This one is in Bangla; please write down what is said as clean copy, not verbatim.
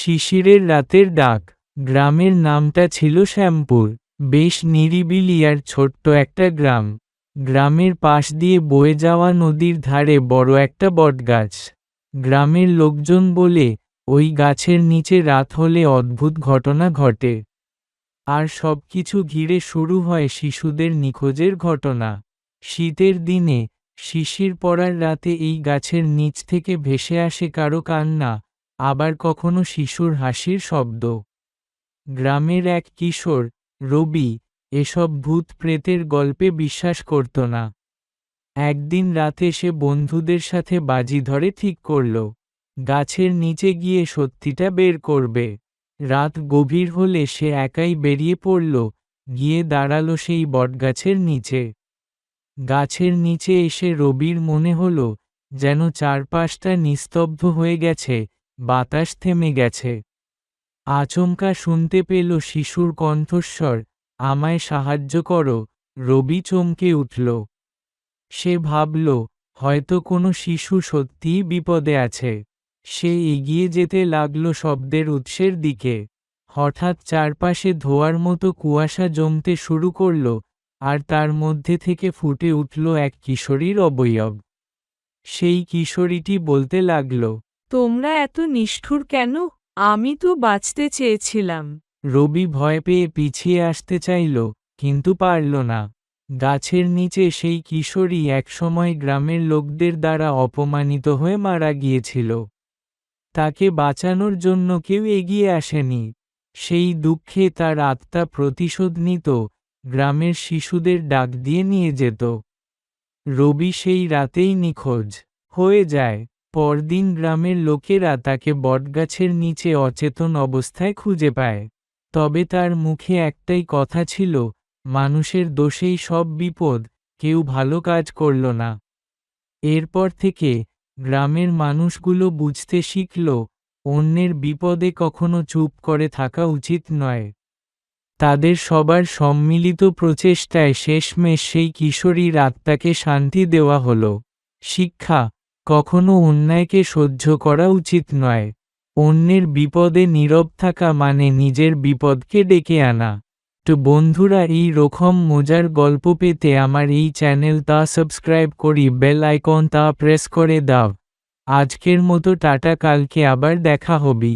শিশিরের রাতের ডাক। গ্রামের নামটা ছিল শ্যামপুর। বেশ নিরিবিলি আর ছোট্ট একটা গ্রাম। গ্রামের পাশ দিয়ে বয়ে যাওয়া নদীর ধারে বড় একটা বটগাছ। গ্রামের লোকজন বলে ওই গাছের নিচে রাত হলে অদ্ভুত ঘটনা ঘটে। আর সবকিছু ঘিরে শুরু হয় শিশুদের নিখোঁজের ঘটনা। শীতের দিনে শিশির পড়ার রাতে এই গাছের নিচ থেকে ভেসে আসে কারো কান্না, আবার কখনো শিশুর হাসির শব্দ। গ্রামের এক কিশোর, রবি, এসব ভূত প্রেতের গল্পে বিশ্বাস করত না। একদিন রাতে সে বন্ধুদের সাথে বাজি ধরে ঠিক করল, গাছের নিচে গিয়ে সত্যিটা বের করবে। রাত গভীর হলে সে একাই বেরিয়ে পড়ল, গিয়ে দাঁড়ালো সেই বটগাছের নিচে। গাছের নিচে এসে রবির মনে হলো যেন চারপাশটা নিস্তব্ধ হয়ে গেছে, বাতাস থেমে গেছে। আচমকা শুনতে পেল শিশুর কণ্ঠস্বর, আমায় সাহায্য করো। রবি চমকে উঠল। সে ভাবল হয়তো কোনো শিশু সত্যিই বিপদে আছে। সে এগিয়ে যেতে লাগল শব্দের উৎসের দিকে। হঠাৎ চারপাশে ধোঁয়ার মতো কুয়াশা জমতে শুরু করল, আর তার মধ্যে থেকে ফুটে উঠল এক কিশোরীর অবয়ব। সেই কিশোরীটি বলতে লাগল, তোমরা এত নিষ্ঠুর কেন? আমি তো বাঁচতে চেয়েছিলাম। রবি ভয় পেয়ে পিছিয়ে আসতে চাইল, কিন্তু পারল না। গাছের নিচে সেই কিশোরী একসময় গ্রামের লোকদের দ্বারা অপমানিত হয়ে মারা গিয়েছিল। তাকে বাঁচানোর জন্য কেউ এগিয়ে আসেনি। সেই দুঃখে তার আত্মা প্রতিশোধ নিত, গ্রামের শিশুদের ডাক দিয়ে নিয়ে যেত। রবি সেই রাতেই নিখোঁজ হয়ে যায়। পরদিন গ্রামের লোকেরা তাকে বটগাছের নিচে অচেতন অবস্থায় খুঁজে পায়। তবে তার মুখে একটাই কথা ছিল, মানুষের দোষেই সব বিপদ, কেউ ভালো কাজ করল না। এরপর থেকে গ্রামের মানুষগুলো বুঝতে শিখল, অন্যের বিপদে কখনো চুপ করে থাকা উচিত নয়। তাদের সবার সম্মিলিত প্রচেষ্টায় শেষমেশ সেই কিশোরীর আত্মাকে শান্তি দেওয়া হলো। শিক্ষা: কখনো অন্যায়কে সহ্য করা উচিত নয়। অন্যের বিপদে নীরব থাকা মানে নিজের বিপদকে ডেকে আনা। তো বন্ধুরা, এই রকম মজার গল্প পেতে আমার এই চ্যানেল তা সাবস্ক্রাইব করি, বেল আইকন তা প্রেস করে দাও। আজকের মতো টাটা, কালকে আবার দেখা হবে।